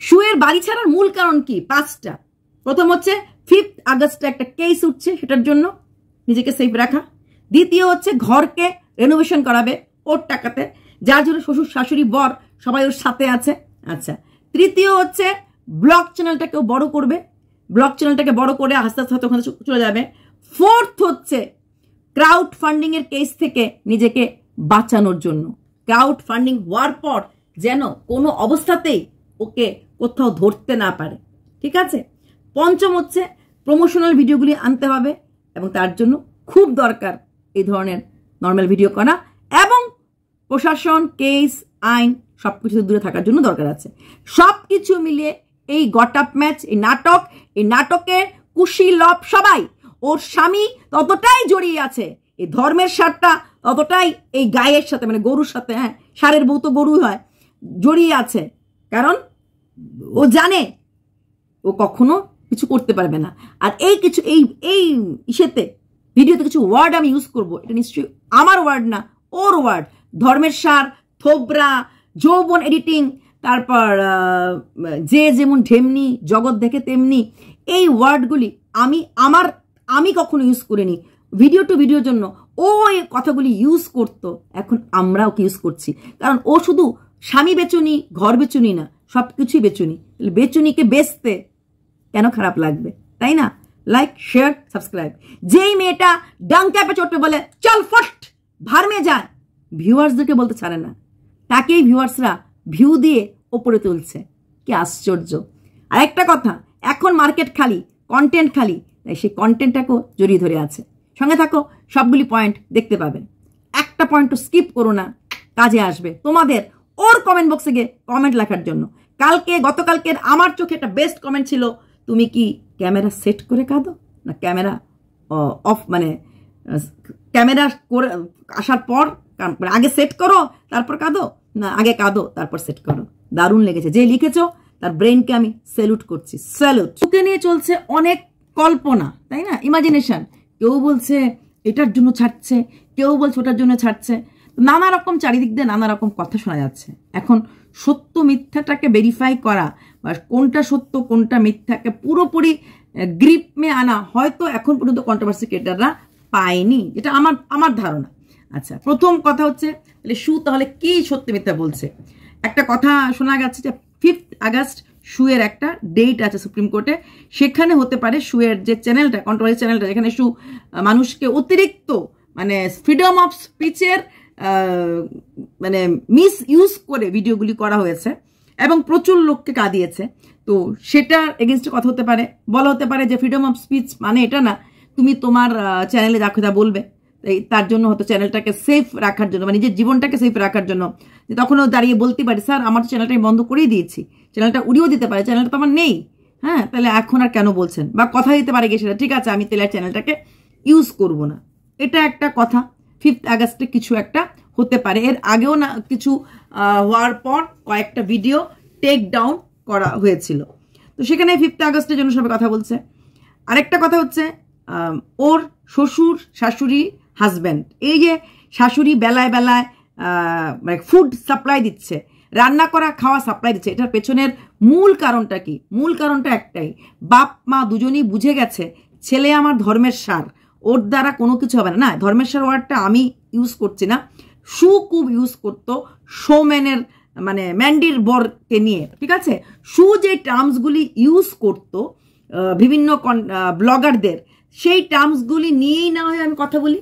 শুয়ের বাড়ি ছাড়ার মূল কারণ কি? 5টা। প্রথম হচ্ছে 5th আগস্টে একটা কেস উঠছে, সেটার জন্য নিজেকে সেফ রাখা। দ্বিতীয় হচ্ছে ঘরকে রেনোভেশন করাবে ওর টাকাতে, যার জন্য শ্বশুর শাশুড়ি বর সবাই ওর সাথে আছে। আচ্ছা, তৃতীয় হচ্ছে ব্লগ চ্যানেলটাকেও বড় করবে, ব্লগ চ্যানেলটাকে বড় করে আস্তে আস্তে হয়তো ওখানে চলে যাবে। ফোর্থ হচ্ছে ক্রাউড ফান্ডিং এর কেস থেকে নিজেকে বাঁচানোর জন্য, ক্রাউড ফান্ডিং হওয়ার পর যেন কোনো অবস্থাতেই ওকে কোথাও ধরতে না পারে। ঠিক আছে। পঞ্চম হচ্ছে প্রমোশনাল ভিডিওগুলি আনতে হবে, এবং তার জন্য খুব দরকার এই ধরনের নর্মাল ভিডিও করা, এবং প্রশাসন, কেস, আইন সবকিছু দূরে থাকার জন্য দরকার আছে। সবকিছু মিলিয়ে এই গট আপ ম্যাচ, এই নাটকের কুশি লব সবাই, ওর স্বামী ততটাই জড়িয়ে আছে, এই ধর্মের সারটা ততটাই এই গায়ের সাথে, মানে গরুর সাথে, হ্যাঁ সারের বউ তো গরুই হয়, জড়িয়ে আছে। কারণ ও জানে ও কখনো কিছু করতে পারবে না। আর এই কিছু এই ইসেতে ভিডিওতে কিছু ওয়ার্ড আমি ইউজ করব, এটা নিশ্চয়ই আমার ওয়ার্ড না, ওর ওয়ার্ড। ধর্মের সার, থোবরা, যৌবন এডিটিং, তারপর যে যেমন ঢেমনি, জগৎ দেখে তেমনি, এই ওয়ার্ডগুলি আমি কখনো ইউজ করিনি। ভিডিও টু ভিডিওর জন্য ও এই কথাগুলি ইউজ করতো, এখন আমরা ওকে ইউজ করছি। কারণ ও শুধু স্বামী বেচুনি, ঘর বেচুনি না, সব কিছুই বেচুনি। বেচুনিকে বেচতে কেন খারাপ লাগবে, তাই না? Like, share, subscribe. যেই মেয়েটা ডাঙ্কাপে চটে বলে চল ফার্স্ট ভার মে যায়, ভিউয়ার্সদেরকে বলতে ছাড়ে না, তাকেই ভিউয়ার্সরা ভিউ দিয়ে ওপরে তুলছে। কি আশ্চর্য। আর একটা কথা, এখন মার্কেট খালি, কন্টেন্ট খালি, তাই সেই কন্টেন্টটাকেও জড়িয়ে ধরে আছে। সঙ্গে থাকো, সবগুলি পয়েন্ট দেখতে পাবে, একটা পয়েন্টও স্কিপ করো না, কাজে আসবে তোমাদের ওর কমেন্ট বক্সে গিয়ে কমেন্ট লেখার জন্য। গতকালকের আমার চোখে একটা বেস্ট কমেন্ট ছিল, তুমি কি ক্যামেরা সেট করে কাঁদো না ক্যামেরা অফ, মানে ক্যামেরা করে আসার পর আগে সেট করো তারপর কাঁদো, না আগে কাঁদো তারপর সেট করো? দারুণ লেগেছে। যে লিখেছো তার ব্রেনকে আমি স্যালুট করছি, স্যালুট। ওকে নিয়ে চলছে অনেক কল্পনা, তাই না, ইমাজিনেশন। কেউ বলছে এটার জন্য ছাড়ছে, কেউ বলছে ওটার জন্য ছাড়ছে, নানা রকম চারিদিক দিয়ে নানা রকম কথা শোনা যাচ্ছে। এখন সত্য মিথ্যাটাকে ভেরিফাই করা, বা কোনটা সত্য কোনটা মিথ্যাকে পুরোপুরি গ্রিপে আনা হয়তো এখন পর্যন্ত কন্ট্রোভার্সি ক্রিয়েটাররা পায়নি, এটা আমার ধারণা। আচ্ছা, প্রথম কথা হচ্ছে তাহলে তাহলে কি সত্য মিথ্যা বলছে? একটা কথা শোনা যাচ্ছে যে 5th আগস্ট শুয়ের একটা ডেট আছে সুপ্রিম কোর্টে, সেখানে হতে পারে শুয়ের যে চ্যানেলটা, কন্ট্রোভার্সি চ্যানেলটা, যেখানে মানুষকে অতিরিক্ত মানে ফ্রিডম অফ স্পিচের মানে মিস ইউজ করে ভিডিওগুলি করা হয়েছে এবং প্রচুর লোককে কাঁদিয়েছে। তো সেটার এগেনস্টে কথা হতে পারে, বলা হতে পারে যে ফ্রিডম অফ স্পিচ মানে এটা না তুমি তোমার চ্যানেলে যা কথা বলবে, তার জন্য হয়তো চ্যানেলটাকে সেফ রাখার জন্য, মানে নিজের জীবনটাকে সেফ রাখার জন্য, যে তখনও দাঁড়িয়ে বলতে পারে স্যার আমার চ্যানেলটা বন্ধ করেই দিয়েছি, চ্যানেলটা উড়িয়েও দিতে পারে, চ্যানেলটা তো আমার নেই, হ্যাঁ তাহলে এখন আর কেন বলছেন, বা কথা দিতে পারে গিয়ে সেটা ঠিক আছে আমি তাহলে চ্যানেলটাকে ইউজ করব না। এটা একটা কথা 5th আগস্টে কিছু একটা হতে পারে। এর আগেও না কিছু হওয়ার পর কয়েকটা ভিডিও টেক ডাউন করা হয়েছিল, তো সেখানে 5th আগস্টের জন্য সবাই কথা বলছে। আরেকটা কথা হচ্ছে ওর শ্বশুর শাশুড়ি হাজব্যান্ড, এই যে শাশুড়ি বেলায় বেলায় মানে ফুড সাপ্লাই দিচ্ছে, রান্না করা খাওয়া সাপ্লাই দিচ্ছে, এটার পেছনের মূল কারণটা কি? মূল কারণটা একটাই, বাপ মা দুজনেই বুঝে গেছে ছেলে আমার ধর্মের সার, ওর দ্বারা কোনো কিছু হবে না। না, ধর্মের সার ওয়ার্ডটা আমি ইউজ করছি না, খুব ইউজ করতো শোম্যানের, মানে ম্যান্ডির বরকে নিয়ে, ঠিক আছে? যে টার্মসগুলি ইউজ করতো বিভিন্ন ব্লগারদের, সেই টার্মসগুলি নিয়েই না হয় আমি কথা বলি।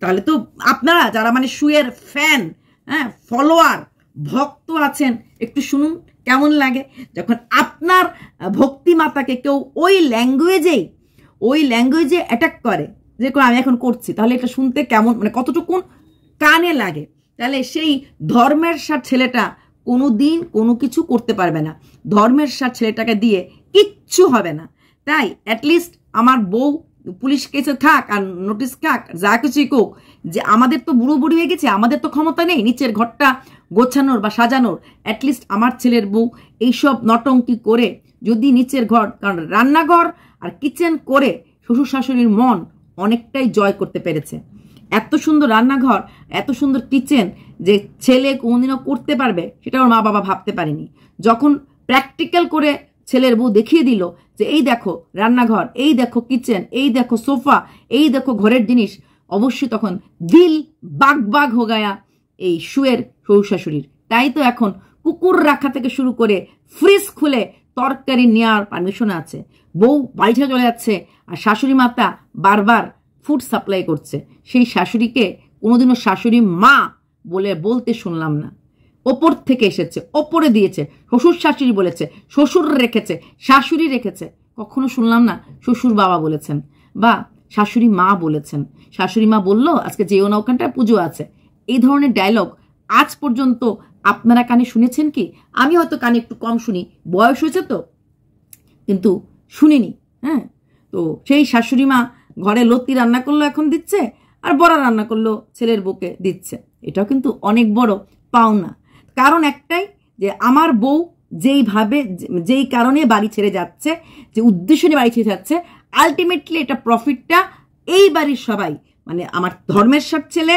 তাহলে তো আপনারা যারা মানে শুয়ের ফ্যান, হ্যাঁ ফলোয়ার, ভক্ত আছেন, একটু শুনুন কেমন লাগে যখন আপনার ভক্তি মাতাকে কেউ ওই ল্যাঙ্গুয়েজে অ্যাটাক করে, যে আমি এখন করছি, তাহলে এটা শুনতে কেমন, মানে কতটুকুন কানে লাগে? তাহলে সেই ধর্মের সার ছেলেটা কোনো দিন কোনো কিছু করতে পারবে না, ধর্মের সার ছেলেটাকে দিয়ে কিচ্ছু হবে না। তাই অ্যাটলিস্ট আমার বউ পুলিশ কেসে থাক আর নোটিশ খাক, যা কিছুই কোক, যে আমাদের তো বুড়ো বুড়ি হয়ে গেছে, আমাদের তো ক্ষমতা নেই নিচের ঘরটা গোছানোর বা সাজানোর। অ্যাটলিস্ট আমার ছেলের বউ এইসব নটঙ্কি করে যদি নিচের ঘর, কারণ রান্নাঘর আর কিচেন করে শ্বশুর শাশুড়ির মন অনেকটাই জয় করতে পেরেছে। এত সুন্দর রান্নাঘর, এত সুন্দর কিচেন যে ছেলে কোনোদিনও করতে পারবে, সেটা ওর মা বাবা ভাবতে পারেনি। যখন প্র্যাকটিক্যাল করে ছেলের বউ দেখিয়ে দিল যে এই দেখো রান্নাঘর, এই দেখো কিচেন, এই দেখো সোফা, এই দেখো ঘরের জিনিস, অবশ্যই তখন দিল বাগ বাগ হো গায়া এই শুয়ের শ্বশুর শাশুড়ির। তাই তো এখন কুকুর রাখা থেকে শুরু করে ফ্রিজ খুলে তরকারি নেওয়ার পারমিশন আছে। বউ বাড়ি ছেড়ে চলে যাচ্ছে আর শাশুড়ি মাতা বারবার ফুড সাপ্লাই করছে। সেই শাশুড়িকে কোনোদিনও শাশুড়ি মা বলতে শুনলাম না। ওপর থেকে এসেছে, ওপরে দিয়েছে, শ্বশুর শাশুড়ি বলেছে, শ্বশুর রেখেছে, শাশুড়ি রেখেছে, কখনো শুনলাম না শ্বশুর বাবা বলেছেন বা শাশুড়ি মা বলেছেন। শাশুড়ি মা বললো আজকে যেও না, ওখানটায় পুজো আছে। এই ধরনের ডায়লগ আজ পর্যন্ত আপনারা কানে শুনেছেন কি? আমি হয়তো কানে একটু কম শুনি, বয়স হয়েছে তো, কিন্তু শুনিনি। হ্যাঁ, তো সেই শাশুড়ি মা ঘরে লত্তি রান্না করলো এখন দিচ্ছে, আর বড়া রান্না করলো ছেলের বউকে দিচ্ছে। এটাও কিন্তু অনেক বড় পাওনা। কারণ একটাই, যে আমার বউ যেই কারণে বাড়ি ছেড়ে যাচ্ছে, যে উদ্দেশ্য নিয়ে বাড়ি ছেড়ে যাচ্ছে, আলটিমেটলি এটা প্রফিটটা এই বাড়ির সবাই, মানে আমার ধর্মের ছেলে,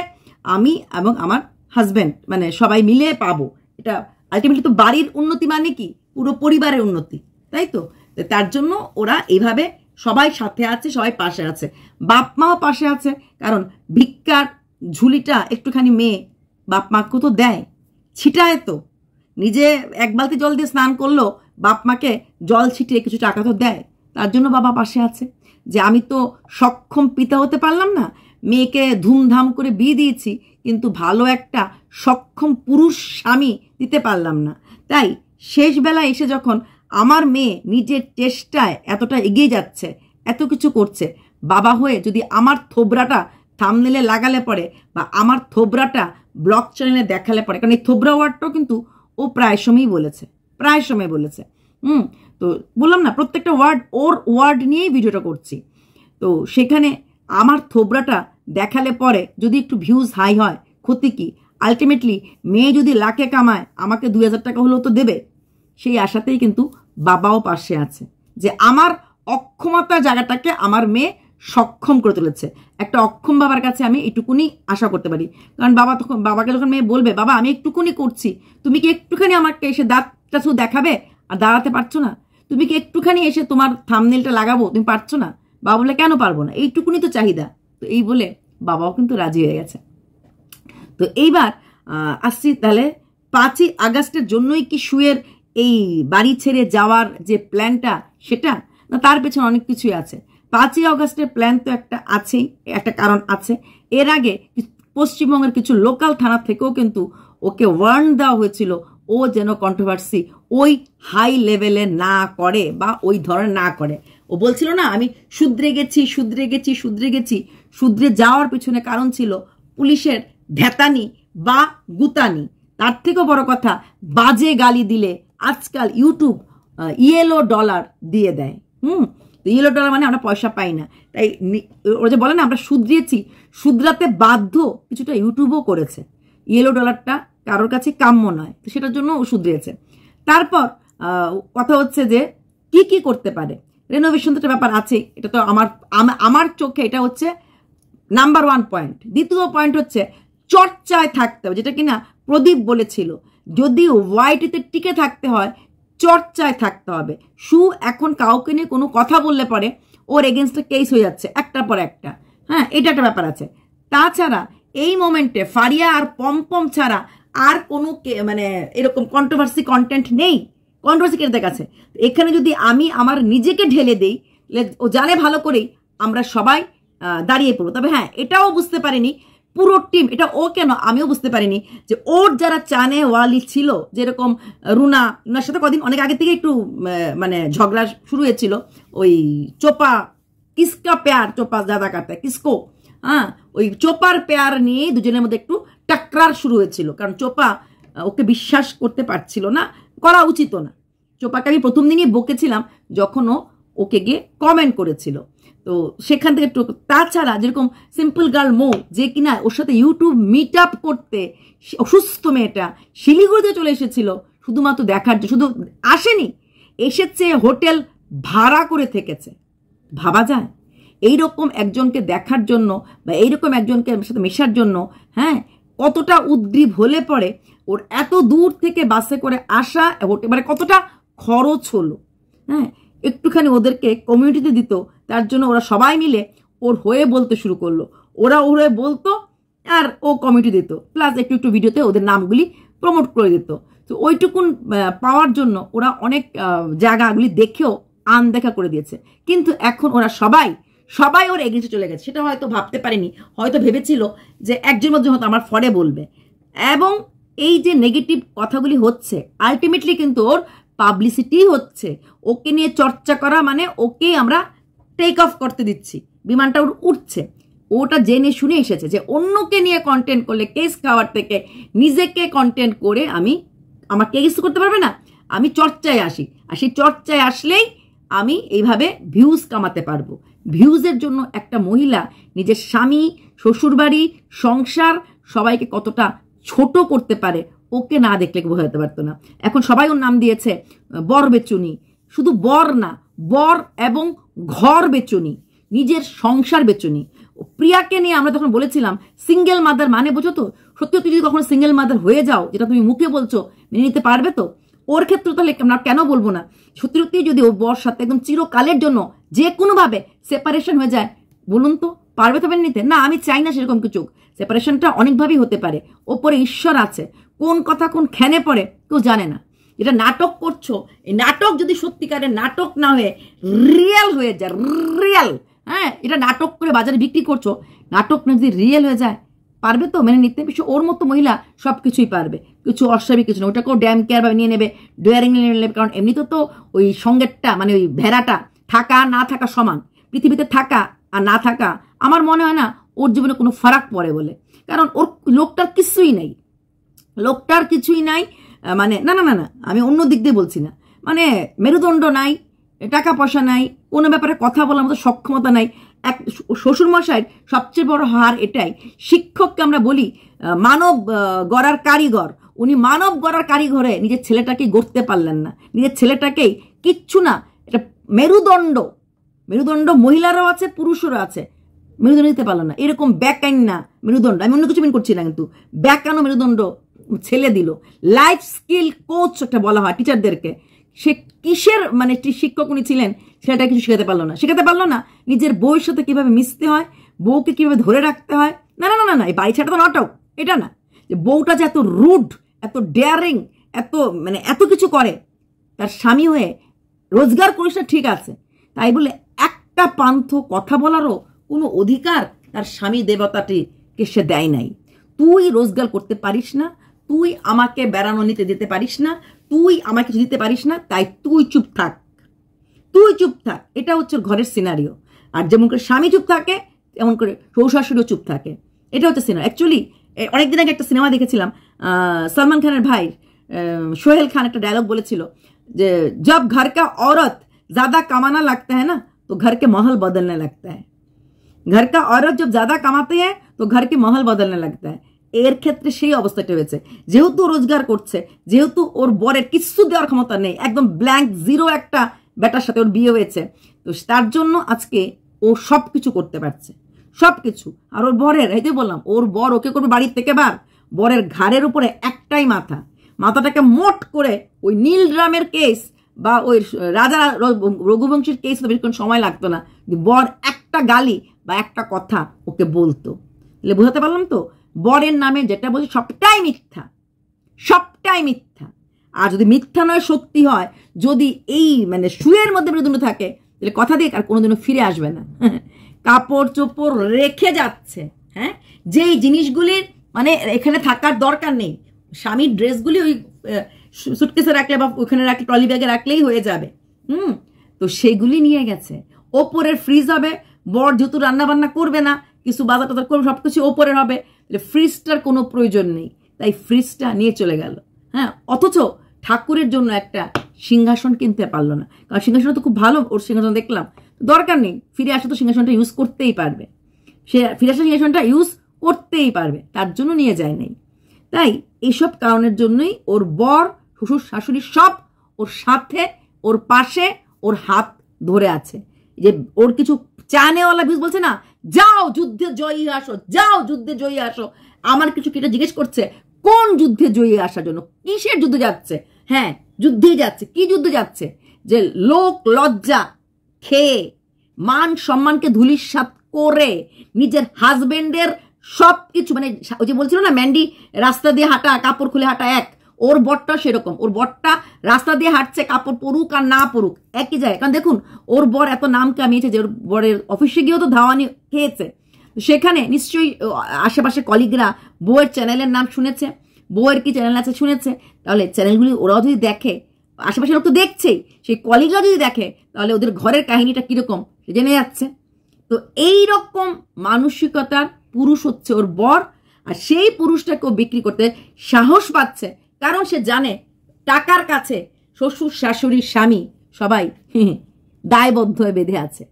আমি এবং আমার হাজব্যান্ড, মানে সবাই মিলে পাবো। এটা আলটিমেটলি তো বাড়ির উন্নতি মানে কি? পুরো পরিবারের উন্নতি, তাই তো? তার জন্য ওরা এইভাবে সবাই সাথে আছে, সবাই পাশে আছে, বাপ মাও পাশে আছে। কারণ ভিক্ষার ঝুলিটা একটুখানি মেয়ে বাপ মাকে তো দেয়, ছিটায় তো, নিজে এক বালতি জল দিয়ে স্নান করলো, বাপ মাকে জল ছিটিয়ে কিছু টাকা তো দেয়। তার জন্য বাবা পাশে আছে। যে আমি তো সক্ষম পিতা হতে পারলাম না, মেয়েকে ধুমধাম করে বিয়ে দিয়েছি, কিন্তু ভালো একটা সক্ষম পুরুষ স্বামী দিতে পারলাম না। তাই শেষ বেলায় এসে যখন আমার মেয়ে নিজের চেষ্টায় এতটা এগিয়ে যাচ্ছে, এত কিছু করছে, বাবা হয়ে যদি আমার থোবরাটা থাম্বনেলে লাগালে পড়ে বা আমার থোবরাটা ব্লগ চ্যানেলে দেখালে পড়ে, কারণ এই থোবরা ওয়ার্ডটাও কিন্তু ও প্রায় সময়ই বলেছে, প্রায় সময় বলেছে। তো বললাম না, প্রত্যেকটা ওর ওয়ার্ড নিয়েই ভিডিওটা করছি। তো সেখানে আমার থোবরাটা দেখালে পরে যদি একটু ভিউজ হাই হয়, ক্ষতি কি? আলটিমেটলি মেয়ে যদি লাখে কামায়, আমাকে 2000 টাকা হলেও তো দেবে। সেই আশাতেই কিন্তু বাবাও পাশে আছে, যে আমার অক্ষমতার জায়গাটাকে আমার মেয়ে সক্ষম করে তুলেছে। একটা অক্ষম বাবার কাছে আমি এটুকুনি আশা করতে পারি। কারণ বাবাকে যখন মেয়ে বলবে, বাবা আমি একটুকুনি করছি, তুমি কি একটুখানি আমাকে এসে দাঁতটা শুধু দেখাবে? আর দাঁড়াতে পারছো না? তুমি কি একটুখানি এসে তোমার থাম্বনেলটা লাগাবো? তুমি পারছো না? বাবা বলে কেন পারবো না, এইটুকুনি তো চাহিদা। তো এই বলে বাবাও কিন্তু রাজি হয়ে গেছে। তো এইবার আসছি তাহলে 5ই আগস্টের জন্যই কি শুয়ের এই বাড়ি ছেড়ে যাওয়ার যে প্ল্যানটা, সেটা না, তার পেছনে অনেক কিছুই আছে। 5ই আগস্টের প্ল্যান তো একটা আছেই, একটা কারণ আছে। এর আগে পশ্চিমবঙ্গের কিছু লোকাল থানা থেকেও কিন্তু ওকে ওয়ার্ন দেওয়া হয়েছিল, ও যেন কন্ট্রোভার্সি ওই হাই লেভেলে না করে বা ওই ধরনের না করে। ও বলছিল না, আমি শুধরে গেছি। শুধরে যাওয়ার পিছনে কারণ ছিল পুলিশের ধ্যাতানি বা গুতানি। তার থেকেও বড় কথা, বাজে গালি দিলে আজকাল ইউটিউব ইয়েলো ডলার দিয়ে দেয়। ইয়েলো ডলার মানে আমরা পয়সা পাই না। তাই ওরা যে বলে না আমরা শুধরাতে বাধ্য, কিছুটা ইউটিউবও করেছে। ইয়েলো ডলারটা কারোর কাছে কাম্য নয়, তো সেটার জন্য ও শুধরিয়েছে। তারপর কথা হচ্ছে যে কি করতে পারে। রেনোভেশন তো একটা ব্যাপার আছে, এটা তো আমার চোখে এটা হচ্ছে নাম্বার 1 পয়েন্ট। দ্বিতীয় পয়েন্ট হচ্ছে চর্চায় থাকতে হবে, যেটা কিনা প্রদীপ বলেছিল, যদি ওয়াইটিতে টিকে থাকতে হয় চর্চায় থাকতে হবে। এখন কাউকে নিয়ে কোনো কথা বললে পরে ওর এগেনস্টে কেস হয়ে যাচ্ছে একটার পর একটা। হ্যাঁ, এটা একটা ব্যাপার আছে। তাছাড়া এই মোমেন্টে ফারিয়া আর পমপম ছাড়া আর কোনো মানে এরকম কন্ট্রোভার্সি কন্টেন্ট নেই। কন্ট্রোভার্সি কেটে কাছে এখানে যদি আমি আমার নিজেকে ঢেলে দেই, ও জানে ভালো করেই আমরা সবাই দাঁড়িয়ে পড়বো। তবে হ্যাঁ, এটাও বুঝতে পারিনি পুরো টিম, এটা ও কেন আমিও বুঝতে পারিনি, যে ওর যারা চানে ওয়ালি ছিল, যেরকম রুনার সাথে কদিন অনেক আগে থেকে একটু মানে ঝগড়া শুরু হয়েছিল, ওই চোপা কিসকা পেয়ার, চোপা দাদা কাটতে কিসকো, হ্যাঁ, ওই চোপার পেয়ার নিয়ে দুজনের মধ্যে একটু টাকরার শুরু হয়েছিল। কারণ চোপা ওকে বিশ্বাস করতে পারছিল না, করা উচিত না। চোপাকে আমি প্রথম দিনই বকেছিলাম যখন ওকে গিয়ে কমেন্ট করেছিল। তো সেখান থেকে তাছাড়া যেরকম সিম্পল গার্ল মৌ, যে কিনা ওর সাথে ইউটিউব মিট আপ করতে, অসুস্থ মেয়েটা শিলিগুড়িতে চলে এসেছিল শুধুমাত্র দেখার জন্য, শুধু আসেনি, এসেছে হোটেল ভাড়া করে থেকেছে। ভাবা যায় এইরকম একজনকে দেখার জন্য বা এইরকম একজনকে সাথে মেশার জন্য, হ্যাঁ, কতটা উদ্গ্রীব হলে পরে ওর এত দূর থেকে বাসে করে আসা, মানে কতটা খরচ হলো। হ্যাঁ, একটুখানি ওদেরকে কমিউনিটিতে দিত, তার জন্য ওরা সবাই মিলে ওর হয়ে বলতে শুরু করলো। ওরা হয়ে বলতো আর ও কমিটি দিত, প্লাস একটু একটু ভিডিওতে ওদের নামগুলি প্রমোট করে দিত। তো ওইটুকুন পাওয়ার জন্য ওরা অনেক জায়গাগুলি দেখেও আনদেখা করে দিয়েছে। কিন্তু এখন ওরা সবাই ওর এগেন্সে চলে গেছে। সেটা হয়তো ভাবতে পারেনি, হয়তো ভেবেছিল যে একজন মধ্যে হয়তো আমার ফরে বলবে। এবং এই যে নেগেটিভ কথাগুলি হচ্ছে, আলটিমেটলি কিন্তু ওর পাবলিসিটি হচ্ছে। ওকে নিয়ে চর্চা করা মানে ওকে আমরা টেক অফ করতে দিচ্ছি, বিমানটা ওর উঠছে। ওটা জেনে শুনে এসেছে যে অন্যকে নিয়ে কন্টেন্ট করলে কেস খাওয়ার থেকে নিজেকে কন্টেন্ট করে আমাকে কেস করতে পারবে না, আমি চর্চায় আসি, আর সেই চর্চায় আসলেই আমি এইভাবে ভিউজ কামাতে পারবো। ভিউজের জন্য একটা মহিলা নিজের স্বামী, শ্বশুরবাড়ি, সংসার সবাইকে কতটা ছোট করতে পারে ওকে না দেখলে বোঝাতে পারতো না। এখন সবাই ওর নাম দিয়েছে বর বেচুনি। শুধু বর না, বর এবং ঘর বেচুনি, নিজের সংসার বেচুনি। প্রিয়াকে নিয়ে আমরা তখন বলেছিলাম সিঙ্গেল মাদার মানে বোঝো তো। সত্যি তুমি যদি কখনো সিঙ্গেল মাদার হয়ে যাও, যেটা তুমি মুখে বলছো, মেনে নিতে পারবে তো? ওর ক্ষেত্রে তাহলে আমরা কেন বলবো না? সত্যি সত্যি যদি ও বর সাথে একদম চিরকালের জন্য যে কোনোভাবে সেপারেশন হয়ে যায়, বলুন তো পারবে তো মেনে নিতে? না, আমি চাই না সেরকম কিছু। সেপারেশনটা অনেকভাবেই হতে পারে, ওপরে ঈশ্বর আছে, কোন কথা কোন খ্যানে পড়ে কেউ জানে না। এটা নাটক করছো, এই নাটক যদি সত্যিকারের নাটক না হয়ে রিয়েল হয়ে যায়, রিয়েল, হ্যাঁ, এটা নাটক করে বাজারে বিক্রি করছো, নাটক না যদি রিয়েল হয়ে যায়, পারবে তো মেনে নিতে? বিশ্ব ওর মতো মহিলা সব কিছুই পারবে, কিছু অস্বাভাবিক কিছু না। ওটাকেও ড্যাম কেয়ার ভাবে নিয়ে নেবে, ডেয়ারিং নিয়ে নেবে। কারণ এমনিতে তো ওই সঙ্গেরটা মানে ওই ভেড়াটা থাকা না থাকা সমান। পৃথিবীতে থাকা আর না থাকা আমার মনে হয় না ওর জীবনে কোনো ফারাক পড়ে বলে। কারণ ওর লোকটার কিছুই নাই, লোকটার কিছুই নাই। মানে না না না না, আমি অন্য দিক দিয়ে বলছি না, মানে মেরুদণ্ড নাই, টাকা পয়সা নাই, কোনো ব্যাপারে কথা বলার মতো সক্ষমতা নাই। এক শ্বশুরমশাইয়ের সবচেয়ে বড় হার এটাই, শিক্ষককে আমরা বলি মানব গড়ার কারিগর, উনি মানব গড়ার কারিগরে নিজের ছেলেটাকে গড়তে পারলেন না, নিজের ছেলেটাকেই কিচ্ছু না। এটা মেরুদণ্ড, মেরুদণ্ড মহিলারও আছে পুরুষেরও আছে, মেরুদণ্ড দিতে পারলো না। এরকম ব্যাকাইন না মেরুদণ্ড, আমি অন্য কিছু মিন করছি না, কিন্তু ব্যাকানো মেরুদণ্ড ছেলে দিল। লাইফ স্কিল কোচ একটা বলা হয় টিচারদেরকে, সে কিসের মানে শিক্ষক উনি ছিলেন, সেটা কিছু শেখাতে পারলো না। নিজের বউয়ের সাথে কিভাবে মিশতে হয়, বউকে কিভাবে ধরে রাখতে হয়, না না না না, এই বাড়ি ছাড়া তো নাটক এটা না। যে বউটা যে এত রুড, এত ডেয়ারিং, এত মানে এত কিছু করে, তার স্বামী হয়ে রোজগার করিস না ঠিক আছে, তাই বলে একটা পান্থ কথা বলারও কোনো অধিকার তার স্বামী দেবতাটিকে সে দেয় নাই। তুই রোজগার করতে পারিস না, তুই আমাকে বেড়ানো নিতে দিতে পারিস না, তুই আমাকে কিছু দিতে পারিস না, তাই তুই চুপ থাক, তুই চুপ থাক। এটা হচ্ছে ঘরের সিনারিও। আর যেমন করে স্বামী চুপ থাকে, তেমন করে শ্বশুরও চুপ থাকে। এটা হচ্ছে সিনেমা। অ্যাকচুয়ালি অনেকদিন আগে একটা সিনেমা দেখেছিলাম, সলমান খানের ভাই সোহেল খান একটা ডায়লগ বলেছিল যে জব ঘর কা औरत ज्यादा कमाना लगता है ना तो घर के महल बदलने लगता है, घर का औरत जब ज्यादा कमाते हैं तो घर के महल बदलने लगता है। এর ক্ষেত্রে সেই অবস্থাটা হয়েছে, যেহেতু রোজগার করছে, যেহেতু ওর বরের কিছু দেওয়ার ক্ষমতা নেই, একদম ব্ল্যাঙ্ক জিরো একটা বেটার সাথে ওর বিয়ে হয়েছে, তো তার জন্য আজকে ও সব কিছু করতে পারছে, সব কিছু। আর ওর বরের, এই যে বললাম, ওর বর ওকে করবে বাড়ির থেকে বার, বরের ঘাড়ের উপরে একটাই মাথা, মাথাটাকে মোট করে ওই নীল ড্রামের কেস বা ওই রাজা রঘুবংশীর কেস তো বেশিক্ষণ সময় লাগতো না, বর একটা গালি বা একটা কথা ওকে বলতো। তাহলে বোঝাতে পারলাম তো, বরের নামে যেটা বলছি সবটাই মিথ্যা, সবটাই মিথ্যা। আর যদি মিথ্যা নয় সত্যি হয়, যদি এই মানে শুয়ের মধ্যে মেরুদণ্ড থাকে, তাহলে কথা দিয়ে আর কোনোদিনও ফিরে আসবে না। কাপড় চোপড় রেখে যাচ্ছে, হ্যাঁ, যেই জিনিসগুলির মানে এখানে থাকার দরকার নেই, স্বামীর ড্রেসগুলি ওই সুটকেসে রাখলে বা ওখানে রাখলে ট্রলি ব্যাগে রাখলেই হয়ে যাবে। তো সেগুলি নিয়ে গেছে। ওপরের ফ্রিজ হবে, বর যেহেতু রান্না বান্না করবে না, কিছু বাজার টাজার করবে, সবকিছু ওপরের হবে, ফ্রিজটার কোনো প্রয়োজন নেই, তাই ফ্রিজটা নিয়ে চলে গেল। হ্যাঁ, অথচ ঠাকুরের জন্য একটা সিংহাসন কিনতে পারলো না, কারণ সিংহাসন তো খুব ভালো, ওর সিংহাসন দেখলাম, দরকার নেই, ফিরে আসা তো সিংহাসনটা ইউজ করতেই পারবে, সে ফিরে আসা সিংহাসনটা ইউজ করতেই পারবে, তার জন্য নিয়ে যায় নাই। তাই এইসব কারণের জন্যই ওর বর, শ্বশুর, শাশুড়ি সব ওর সাথে, ওর পাশে, ওর হাত ধরে আছে। যে ওর কিছু চানেওয়ালা ভিউজ বলছে না, যাও যুদ্ধে জয়ী আসো, যাও যুদ্ধে জয়ী আসো, আমার কিছু কিটা জিজ্ঞেস করছে কোন যুদ্ধে জয়ী আসার জন্য? কিসের যুদ্ধে যাচ্ছে? হ্যাঁ, যুদ্ধেই যাচ্ছে। কি যুদ্ধে যাচ্ছে? যে লোক লজ্জা খেয়ে, মান সম্মানকে ধুলিস্যাৎ করে, নিজের হাজবেন্ডের সবকিছু, মানে ওই যে বলছিল না ম্যান্ডি রাস্তা দিয়ে হাঁটা কাপড় খুলে হাঁটা এক, ওর বরটা সেরকম। ওর বরটা রাস্তা দিয়ে হাঁটছে, কাপড় পরুক আর না পরুক একই যায়। কারণ দেখুন ওর বর এত নাম কামিয়েছে যে ওর বরের অফিসে গিয়েও তো ধাওয়ানি খেয়েছে। সেখানে নিশ্চয়ই আশেপাশে কলিগরা বউয়ের চ্যানেলের নাম শুনেছে, বউয়ের কি চ্যানেল আছে শুনেছে। তাহলে চ্যানেলগুলি ওরাও যদি দেখে, আশেপাশের লোক তো দেখছেই, সেই কলিগরা যদি দেখে, তাহলে ওদের ঘরের কাহিনীটা কিরকম জেনে যাচ্ছে। তো এই রকম মানসিকতার পুরুষ হচ্ছে ওর বর, আর সেই পুরুষটাকেও বিক্রি করতে সাহস পাচ্ছে, কারণ সে জানে টাকার কাছে শ্বশুর শাশুড়ি স্বামী সবাই দায়বদ্ধ হয়ে বেঁধে আছে।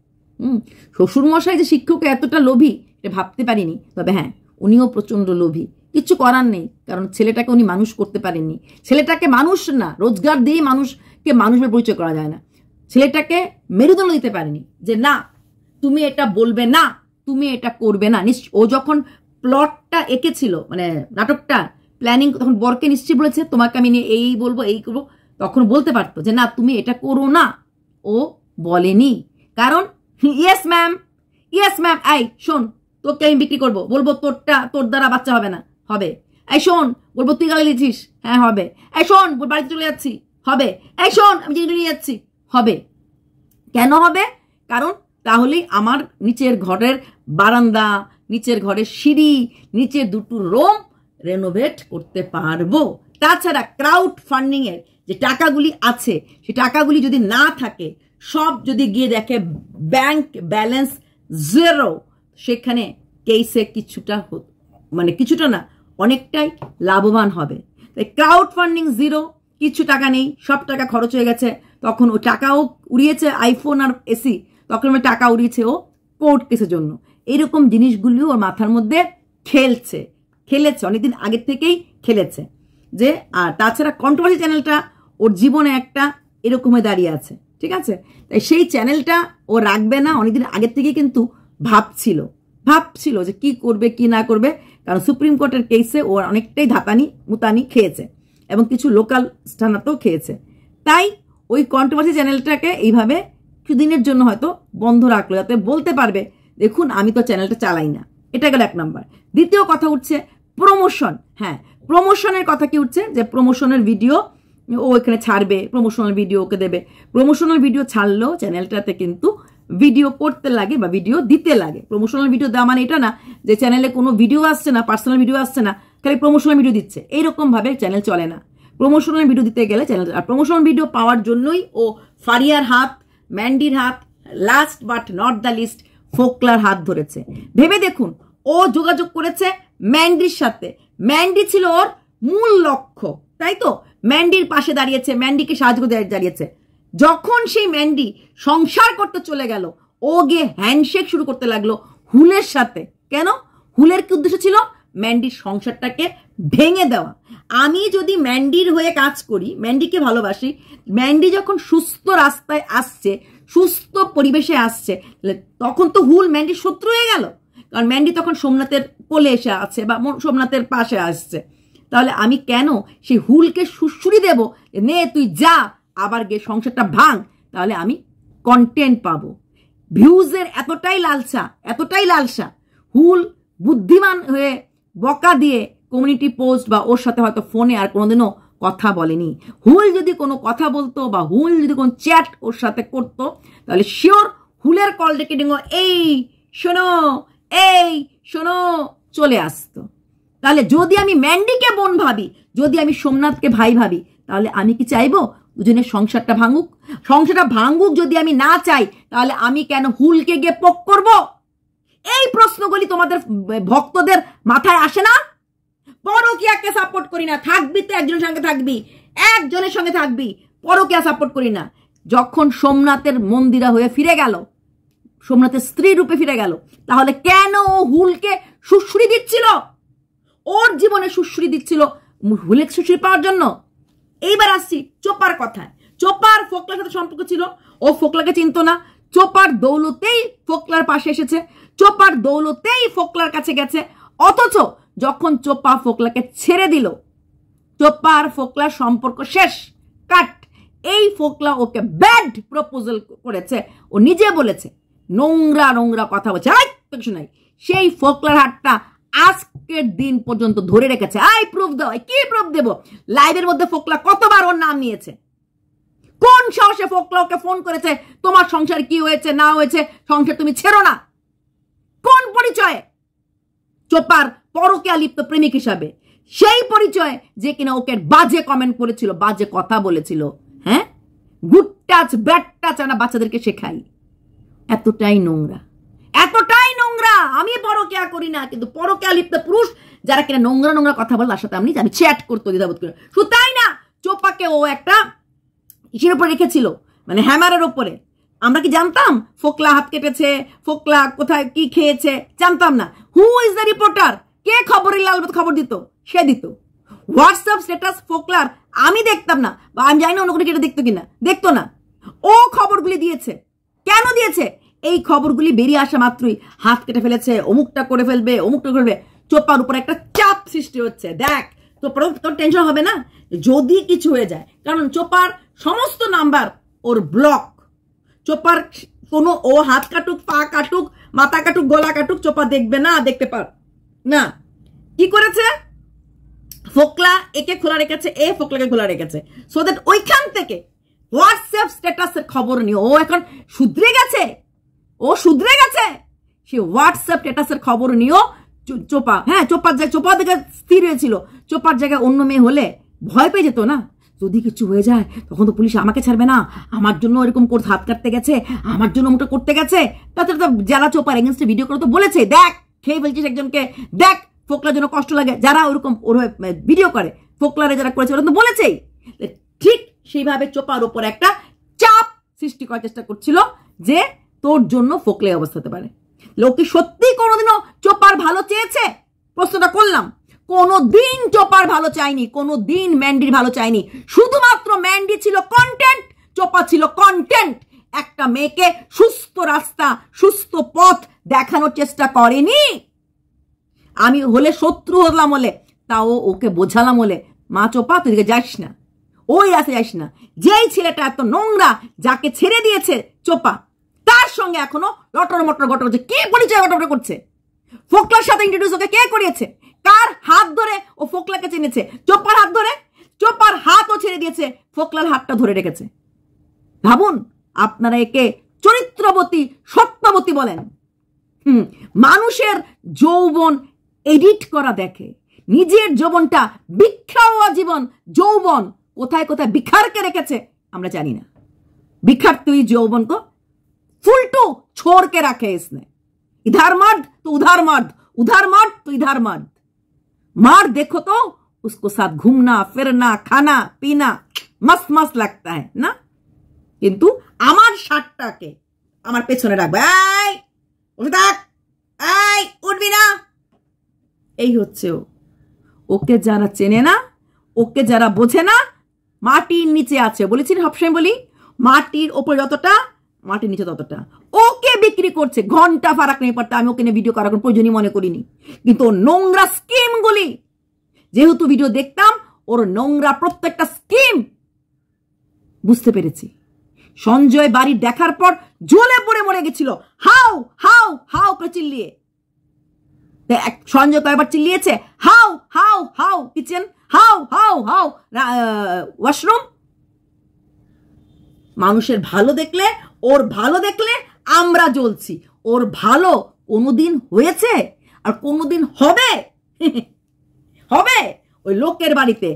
শ্বশুর মশাই যে শিক্ষক এতটা লোভী এটা ভাবতে পারিনি, তবে হ্যাঁ উনিও প্রচন্ড লোভী। কিচ্ছু করার নেই, কারণ ছেলেটাকে উনি মানুষ করতে পারেননি। ছেলেটাকে মানুষ না, রোজগার দিয়ে মানুষকে মানুষের পরিচয় করা যায় না। ছেলেটাকে মেরুদণ্ড দিতে পারেনি যে না তুমি এটা বলবে না, তুমি এটা করবে না। ও যখন প্লটটা এঁকেছিল, মানে নাটকটা প্ল্যানিং, তখন বরকে নিশ্চয়ই বলেছে তোমাকে আমি নিয়ে এই বলবো এই করবো, তখন বলতে পারতো যে না তুমি এটা করো না। ও বলেনি, কারণ ইয়েস ম্যাম, ইয়েস ম্যাম, এই শোন তোকে আমি বিক্রি করবো, বলবো তোর দ্বারা বাচ্চা হবে না, হবে। এই শোন বলবো তুই গালি দিচ্ছিস, হ্যাঁ হবে। এই শোন বাড়িতে চলে যাচ্ছি, হবে। এই শোন আমি জিনিস নিয়ে যাচ্ছি, হবে। কেন হবে? কারণ তাহলেই আমার নিচের ঘরের বারান্দা, নিচের ঘরের সিঁড়ি, নিচের দুটো রুম রেনোভেট করতে পারবো। তাছাড়া ক্রাউড ফান্ডিং এর যে টাকাগুলি আছে, সে টাকাগুলি যদি না থাকে, সব যদি গিয়ে দেখে ব্যাংক ব্যালেন্স জিরো, সেখানে কেসে কিছুটা মানে কিছুটা না অনেকটাই লাভবান হবে। তাই ক্রাউড ফান্ডিং জিরো, কিছু টাকা নেই, সব টাকা খরচ হয়ে গেছে। তখন ও টাকাও উড়িয়েছে আইফোন আর এসি, তখন টাকা উড়িয়েছে ও কোর্ট কেসের জন্য। এইরকম জিনিসগুলিও ওর মাথার মধ্যে খেলেছে অনেকদিন আগের থেকেই খেলেছে। যে আর তাছাড়া কন্ট্রোভার্সি চ্যানেলটা ওর জীবনে একটা এরকম হয়ে দাঁড়িয়ে আছে, ঠিক আছে? তাই সেই চ্যানেলটা ও রাখবে না, অনেকদিন আগের থেকেই কিন্তু ভাবছিল যে কি করবে কি না করবে, কারণ সুপ্রিম কোর্টের কেসে ও অনেকটাই মুতানি খেয়েছে এবং কিছু লোকাল স্থানাতেও খেয়েছে। তাই ওই কন্ট্রোভার্সি চ্যানেলটাকে এইভাবে কিছুদিনের জন্য হয়তো বন্ধ রাখলো, যাতে বলতে পারবে দেখুন আমি তো চ্যানেলটা চালাই না। এটা গেল এক নাম্বার। দ্বিতীয় কথা উঠছে প্রমোশন। হ্যাঁ, প্রমোশনের কথা কি উঠছে, যে প্রমোশনের ভিডিও ও এখানে ছাড়বে, প্রমোশনাল ভিডিও ওকে দেবে। প্রমোশনাল ভিডিও ছাড়লেও চ্যানেলটাতে কিন্তু ভিডিও করতে লাগে বা ভিডিও দিতে লাগে। প্রমোশনাল ভিডিও দেওয়া মানে এটা না যে চ্যানেলে কোনো ভিডিও আসছে না, পার্সোনাল ভিডিও আসছে না, খালি প্রমোশনাল ভিডিও দিচ্ছে, এইরকম ভাবে চ্যানেল চলে না। প্রমোশনাল ভিডিও দিতে গেলে চ্যানেল, আর প্রমোশনাল ভিডিও পাওয়ার জন্যই ও ফারিয়ার হাত, ম্যান্ডির হাত, last but not the least ফোকলার হাত ধরেছে। ভেবে দেখুন, ও যোগাযোগ করেছে ম্যান্ডির সাথে, ম্যান্ডি ছিল ওর মূল লক্ষ্য, তাই তো? ম্যান্ডির পাশে দাঁড়িয়েছে, ম্যান্ডিকে সাহায্য করে দাঁড়িয়েছে। যখন সেই ম্যান্ডি সংসার করতে চলে গেল, ও গিয়ে হ্যান্ডশেক শুরু করতে লাগলো হুলের সাথে। কেন? হুলের কি উদ্দেশ্য ছিল? ম্যান্ডির সংসারটাকে ভেঙে দেওয়া। আমি যদি ম্যান্ডির হয়ে কাজ করি, ম্যান্ডিকে ভালোবাসি, ম্যান্ডি যখন সুস্থ রাস্তায় আসছে, সুস্থ পরিবেশে আসছে, তখন তো হুল ম্যান্ডির শত্রু হয়ে গেল। কারণ ম্যান্ডি তখন সোমনাথের কোলে এসে আছে বা সোমনাথের পাশে আসছে। তাহলে আমি কেন সেই হুলকে সুড়সুড়ি দেব, নে তুই যা, আবার গিয়ে সংসারটা ভাঙ, তাহলে আমি কন্টেন্ট পাবো। ভিউজের এতটাই লালসা, হুল বুদ্ধিমান হয়ে বকা দিয়ে কমিউনিটি পোস্ট বা ওর সাথে হয়তো ফোনে আর কোনোদিনও কথা বলেনি। হুল যদি কোনো কথা বলতো বা হুল যদি কোনো চ্যাট ওর সাথে করতো, তাহলে শিওর হুলের কল রেকর্ডিং এই শোনো চলে আসতো। তাহলে যদি আমি ম্যান্ডিকে বোন ভাবি, যদি আমি সোমনাথকে ভাই ভাবি, তাহলে আমি কি চাইবো দুজনের সংসারটা ভাঙুক? যদি আমি না চাই, তাহলে আমি কেন হুলকে গিয়ে পোক করব? এই প্রশ্নগুলি তোমাদের ভক্তদের মাথায় আসে না? পরকীয়াকে সাপোর্ট করি না, থাকবি তো একজনের সঙ্গে থাকবি, পরকীয়া সাপোর্ট করি না। যখন সোমনাথের মন্দিরা হয়ে ফিরে গেল, সোমনাথের স্ত্রী রূপে ফিরে গেল, তাহলে কেন ও হুলকে সুশ্রী দিচ্ছিল? ওর জীবনে সুশ্রী দিচ্ছিল হুলের সুশ্রী পাওয়ার জন্য। এইবার আসছি চোপার কথায়। চোপার ফোকলার সাথে সম্পর্ক ছিল, ও ফোকলাকে চিনতো না। চোপার দৌলতেই ফোকলার পাশে এসেছে, চোপার দৌলতেই ফোকলার কাছে গেছে। অথচ যখন চোপা ফোকলাকে ছেড়ে দিল, চোপা আর ফোকলার সম্পর্ক শেষ, কাট। এই ফোকলা ওকে ব্যাড প্রপোজাল করেছে, ও নিজে বলেছে, নোংরা নোংরা কথা বলছে, কিছু নাই। সেই ফোকলার হাতটা আজকের দিন পর্যন্ত ধরে রেখেছে। প্রুফ দাও। কি প্রুফ দেব? লাইভের মধ্যে ফোকলা কতবার ওর নাম নিয়েছে। কোন সাহসে ফোকলা ওকে ফোন করেছে, তোমার সংসার কি হয়েছে না হয়েছে, সংসার তুমি ছেড়ো না? কোন পরিচয়ে? চোপার পরকীয়া লিপ্ত প্রেমিক হিসাবে, সেই পরিচয়ে যে কিনা ওকে বাজে কমেন্ট করেছিল, বাজে কথা বলেছিল। হ্যাঁ, গুড টাচ ব্যাড টাচ আমরা বাচ্চাদেরকে শেখাই। এতটাই নোংরা, এতটাই নোংরা। আমি পরকীয়া করি না, কিন্তু পরকীয়া লিপ্ত পুরুষ যারা কিনা নোংরা নোংরা কথা বলে, তার সাথে আমি চ্যাট করতে দ্বিধাবোধ করি। শুধু তাই না, চোপাকে ও একটা ইসের উপরে রেখেছিল, মানে হ্যামারের উপরে। আমরা কি জানতাম ফোকলা হাত কেটেছে, ফোকলা কোথায় কি খেয়েছে? জানতাম না। Who is the reporter? কে খবরের লাল খবর দিত? সে দিত। হোয়াটসঅ্যাপ স্ট্যাটাস ফোকলার আমি দেখতাম না, বা আমি জানি না অন্য কোনো কেটে দেখতো কিনা, দেখতো না। ও খবরগুলি দিয়েছে। কেন দিয়েছে? এই খবরগুলি বেরিয়ে আসা মাত্রই হাত কেটে ফেলেছে, অমুকটা করে ফেলবে, অমুকটা করবে। চোপার উপর একটা চাপ সৃষ্টি হচ্ছে। দেখ, তোর টেনশন হবে না যদি কিছু হয়ে যায়, কারণ চোপার সমস্ত নাম্বার ওর ব্লক। চোপার কোনো ও হাত কাটুক, পা কাটুক, মাথা কাটুক, গলা কাটুক, চোপা দেখবে না, দেখতে পার না। কি করেছে? ফোকলা একে খোলা রেখেছে, এ ফোকলাকে খোলা রেখেছে, সো দ্যাট ওইখান থেকে হোয়াটসঅ্যাপ স্ট্যাটাসের খবর নিয়ে ও এখন শুধরে গেছে। ও শুধরে গেছে। সে হোয়াটসঅ্যাপ স্ট্যাটাসের খবর নিয়েও চোপা, হ্যাঁ, চোপার জায়গায় স্থির হয়েছিল। চোপার জায়গায় অন্য মেয়ে হলে ভয় পেয়ে যেত না, যদি কিছু হয়ে যায় তখন তো পুলিশ আমাকে ছাড়বে না, আমার জন্য এরকম করতে হাত কাটতে গেছে, আমার জন্য ওটা করতে গেছে। তাছাড়া তো যারা চোপার এগেনস্টে ভিডিও করে তো বলেছে, দেখ খেয়ে ফেলছিস একজনকে, দেখ ফোকলার জন্য কষ্ট লাগে। যারা ওরকম ওর ভিডিও করে, ফোকলারে যারা করেছে ওরা তো বলেছেই। ঠিক সেইভাবে চোপার উপর একটা চাপ সৃষ্টি করার চেষ্টা করছিল যে তোর জন্য ফোকলা অবস্থা হতে পারে। লোকে সত্যি কোনোদিনও চোপার ভালো চেয়েছে? প্রশ্নটা করলাম। কোনোদিন চোপার ভালো চাইনি, কোনোদিন ম্যান্ডির ভালো চাইনি। শুধুমাত্র ম্যান্ডি ছিল কন্টেন্ট, চোপা ছিল কন্টেন্ট। একটা মেয়েকে সুস্থ রাস্তা, সুস্থ পথ দেখানোর চেষ্টা করেনি। আমি হলে শত্রু হলাম হলে, তাও ওকে বোঝালাম হলে, মা চোপা তুই দিকে যাস না, ওই রাতে যাস না। যেই ছেলেটা এত নোংরা, যাকে ছেড়ে দিয়েছে চোপা, তার সঙ্গে এখনো লটর মটর গটর হচ্ছে। কি পরিচয় গটর করছে? ফোকলার সাথে ইন্ট্রোডিউস ওকে কে করিয়েছে? কার হাত ধরে ও ফোকলাকে চিনেছে? চোপার হাত ধরে। চোপার হাতও ছেড়ে দিয়েছে, ফোকলার হাতটা ধরে রেখেছে। ভাবুন, আপনারা একে চরিত্রবতী, সত্যবতী বলেন। মানুষের যৌবন এডিট করা দেখে, নিজের যৌবনটা ভিক্ষা হওয়া জীবন, যৌবন কোথায় কোথায় ভিখারকে রেখেছে আমরা জানি না। ভিখার তুই যৌবন को फुलटू छोड़ के रखे इसने। इधर मर्द तो उधर मर्द, उधर मर्द तो इधर मर्द। मार देखो तो उसको साथ घूमना फिरना खाना पीना मस्त मस्त लगता है ना, किंतु আমার শার্টটাকে আমার পেছনে রাখবে। এই উঠে থাক, এই উঠবি না। এই হচ্ছে ও। ওকে যারা চেনে না, ওকে যারা বোঝে না, মাটির নিচে আছে। বলেছি সবসময় বলি, মাটির ওপর যতটা, মাটির নিচে ততটা। ওকে বিক্রি করছে, ঘন্টা ফারাক নেই পড়তে। আমি ওকে নিয়ে ভিডিও করার প্রয়োজনই মনে করিনি, কিন্তু নোংরা স্কিমগুলি যেহেতু ভিডিও দেখতাম, ওর নোংরা প্রত্যেকটা স্কিম বুঝতে পেরেছি। সঞ্জয় বাড়ি দেখার পর জ্বলে পড়ে মরে গেছিল, হাউ হাউ হাউ করে চিল্লিয়ে। সঞ্জয় কয়েকবার চিল্লিয়েছে, how how how kitchen, how how how washroom. মানুষের ভালো দেখলে, ওর ভালো দেখলে আমরা জ্বলছি। ওর ভালো কোনোদিন হয়েছে আর কোনোদিন হবে? হবে? ওই লোকের বাড়িতে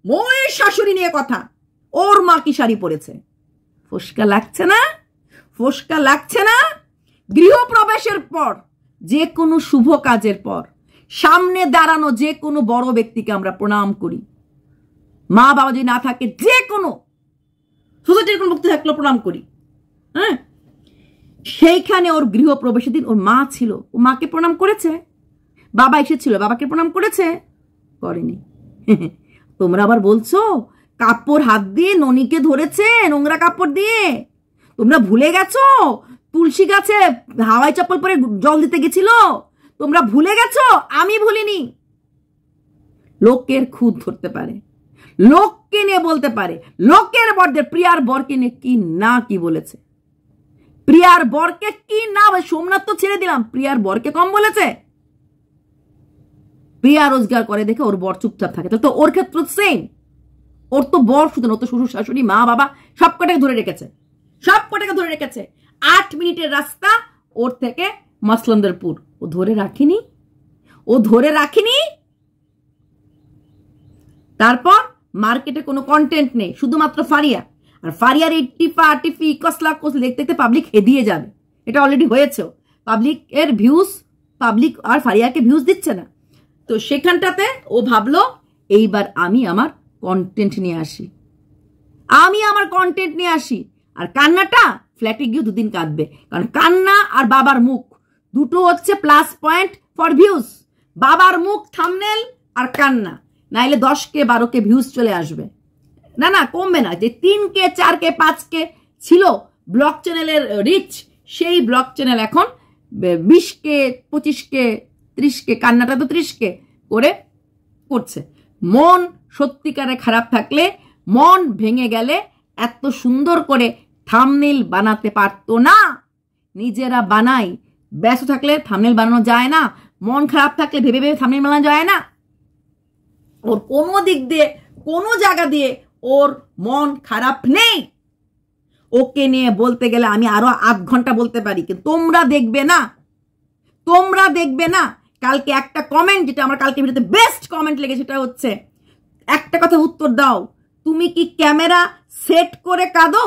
মৌয়ের শাশুড়ি নিয়ে কথা, ওর মা কি শাড়ি পরেছে? ফোসকা লাগছে না? ফোসকা লাগছে না? গৃহপ্রবেশের পর, যে কোনো শুভ কাজের পর সামনে দাঁড়ানো যে কোনো বড় ব্যক্তিকে আমরা প্রণাম করি। মা বাবা যদি না থাকে, যে কোনো সোসাইটির কোনো ব্যক্তি থাকলেও প্রণাম করি। হ্যাঁ, সেইখানে ওর গৃহপ্রবেশের দিন ওর মা ছিল, ও মাকে প্রণাম করেছে। বাবা এসেছিল, বাবাকে প্রণাম করেছে? করেনি। তোমরা আবার বলছো কাপড় হাত দিয়ে ননিকে ধরেছে, নোংরা কাপড় দিয়ে। তোমরা ভুলে গেছো তুলসী গাছে হাওয়াই চপ্পল পরে জল দিতে গেছিল? তোমরা ভুলে গেছো? আমি ভুলিনি। লোকের খুদ ধরতে পারে, লোককে নিয়ে বলতে পারে, লোকের বরদের প্রিয়ার বরকে নিয়ে কি না কি বলেছে, প্রিয়ার বরকে কি না, সোমনাথ তো ছেড়ে দিলাম, প্রিয়ার বরকে কম বলেছে? প্রিয়া রোজগার করে দেখে ওর বর চুপচাপ থাকে, তো ওর ক্ষেত্রে সেম। ওর তো বর শুধু না, তো শ্বশুর শাশুড়ি মা বাবা সব কটাকে ধরে রেখেছে, সব কটাকে ধরে রেখেছে। 8 মিনিটের রাস্তা ওর থেকে মসলন্দরপুর, ও ধরে রাখেনি, ও ধরে রাখেনি। তারপর মার্কেটে কোনো কন্টেন্ট নেই, শুধুমাত্র ফারিয়া, আর ফারিয়ার এই টিফা টিফি কসলা কসলি দেখতে দেখতে পাবলিক হেদিয়ে যাবে। এটা অলরেডি হয়েছে, পাবলিক এর ভিউজ, পাবলিক আর ফারিয়াকে ভিউজ দিচ্ছে না। তো সেখানটাতে ও ভাবলো এইবার আমি আমার কন্টেন্ট নিয়ে আসি, আমি আমার কন্টেন্ট নিয়ে আসি। আর কান্নাটা ফ্ল্যাটে গিয়ে 2 দিন কাঁদবে, কারণ কান্না আর বাবার মুখ দুটো হচ্ছে প্লাস পয়েন্ট ফর ভিউজ। বাবার মুখ থাম্বনেল আর কান্না, নাইলে 10K 12K ভিউজ চলে আসবে, না না কমবে না। যে 3K 4K 5K ছিল ব্লগ চ্যানেলের রিচ, সেই ব্লগ চ্যানেল এখন 20K 25K 30K, কান্নাটা তো 30K করে করছে। মন সত্যিকারে খারাপ থাকলে, মন ভেঙে গেলে এত সুন্দর করে থাম্বনেল বানাতে পারতো না। নিজেরা বানাই, ব্যস্ত থাকলে থাম্বনেল বানানো যায় না, মন খারাপ থাকলে ভেবে ভেবে থাম্বনেল বানানো যায় না। ওর কোনো দিক দিয়ে কোনো জায়গা দিয়ে ওর মন খারাপ নেই। ওকে নিয়ে বলতে গেলে আমি আরো 8 ঘন্টা বলতে পারি, কিন্তু তোমরা দেখবে না, তোমরা দেখবে না। কালকে একটা কমেন্ট, যেটা আমার কালকে ভিডিওতে বেস্ট কমেন্ট লেগেছে, সেটা হচ্ছে একটা কথা উত্তর দাও, তুমি কি ক্যামেরা সেট করে কাঁদো?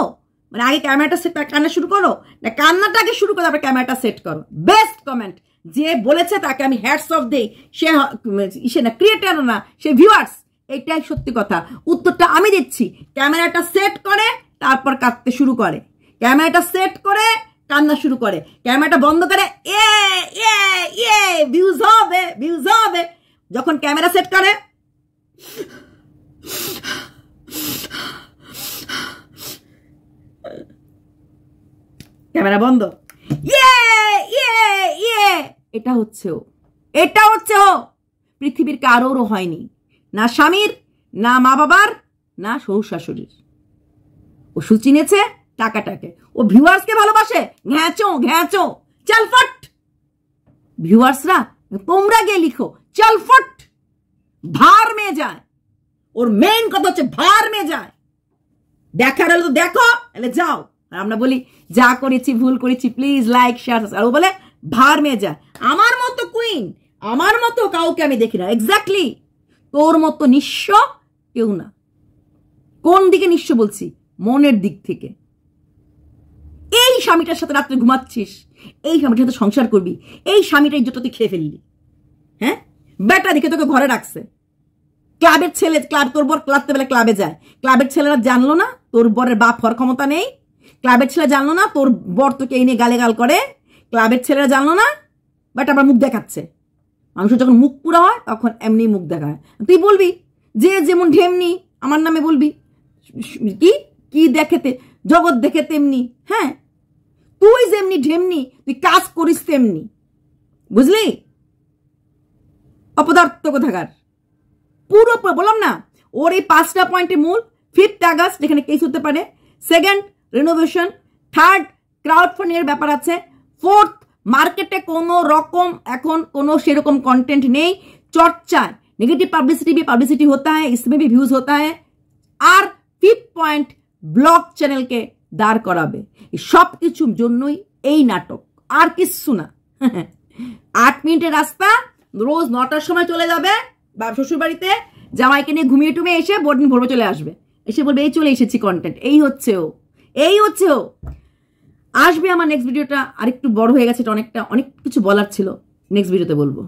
মানে আগে ক্যামেরাটা সেট কান্না শুরু করো, না কান্নাটাকে শুরু করো তারপর ক্যামেরাটা সেট করো? বেস্ট কমেন্ট যে বলেছে তাকে আমি হ্যাটস অফ দেই। সে না ক্রিয়েটর না, সে ভিউয়ার্স। এটাই সত্যি কথা, উত্তরটা আমি দিচ্ছি। ক্যামেরাটা সেট করে তারপর কাঁদতে শুরু করে, ক্যামেরাটা সেট করে কান্না শুরু করে, ক্যামেরাটা বন্ধ করে ভিউজ হবে ভিউজ হবে। যখন ক্যামেরা সেট করে ক্যামেরা বন্ধ, এটা হচ্ছে ও, এটা হচ্ছে ও। পৃথিবীর কারোরও হয়নি, না স্বামীর, না মা বাবার, না শ্বশুর শাশুড়ির। ও সুচিনেছে টাকাটাকে, ও ভিউয়ার্সকে ভালোবাসে, ঘ্যাঁচো ঘ্যাঁচো চলফট। ভিউয়ার্সরা তোমরা গিয়ে লিখো চলফট, ভার মে যায়। ওর মেইন কথা হচ্ছে ভার মে যায়। দেখার হলে তো দেখো, তাহলে যাও। আর আমরা বলি যা করেছি ভুল করেছি প্লিজ লাইক শেয়ার। আর ও বলে ভার মে যায়। আমার মতো কুইন, আমার মতো কাউকে আমি দেখি না। এক্স্যাক্টলি তোর মতো নিঃস্ব কেউ না। কোন দিকে নিঃস্ব বলছি? মনের দিক থেকে। এই স্বামীটার সাথে রাত্রে ঘুমাচ্ছিস, এই স্বামীটার সাথে সংসার করবি, এই স্বামীটা ইজ্জত তুই খেয়ে ফেললি। হ্যাঁ, বেটা দেখে তোকে ঘরে রাখছে। ক্লাবের ছেলে, ক্লাব তোর বর রাত্রে বেলা ক্লাবে যায়, ক্লাবের ছেলেরা জানলো না তোর বরের বাপ হওয়ার ক্ষমতা নেই, ক্লাবের ছেলে জানলো না তোর বর তোকে এই নিয়ে গালে গাল করে, ক্লাবের ছেলেরা জানলো না, বাট আবার মুখ দেখাচ্ছে। মানুষের যখন মুখ পুরা হয় তখন এমনি মুখ দেখায়। তুই বলবি যে যেমন ঢেমনি আমার নামে বলবি, কি কি দেখেতে জগৎ দেখে তেমনি। হ্যাঁ, তুই যেমনি ঢেমনি, তুই কাজ করিস তেমনি, বুঝলি? অপদার্থ কোথাকার। পুরো বললাম না, ওর এই 5টা পয়েন্টে মূল। 5th আগস্ট যেখানে কেস হতে পারে, 2nd renovation, 3rd crowd funding এর ব্যাপার আছে, 4th মার্কেটে কোনো রকম এখন কোনো সেরকম কন্টেন্ট নেই। চর্চায় नेगेटिव पब्लिसिटी भी पब्लिसिटी होता है, इसमें भी व्यूज होता है। আর 5th পয়েন্ট ব্লগ চ্যানেলকে দাঁড় করাবে। সব কিছুর জন্যই এই নাটক, আর কিচ্ছু না। 8 মিনিটের রাস্তা, রোজ 9টার সময় চলে যাবে বা শ্বশুর বাড়িতে, জামাইকে নিয়ে ঘুমিয়ে টুমিয়ে এসে বোর্ডিং ভরবে চলে আসবে, এসে বলবে এই চলে এসেছি কন্টেন্ট। এই হচ্ছে ও, এই হচ্ছে ও। আসবে আমার নেক্সট ভিডিওটা আরেকটু বড় হয়ে গেছে, এটা অনেক কিছু বলার ছিল, নেক্সট ভিডিওতে বলবো।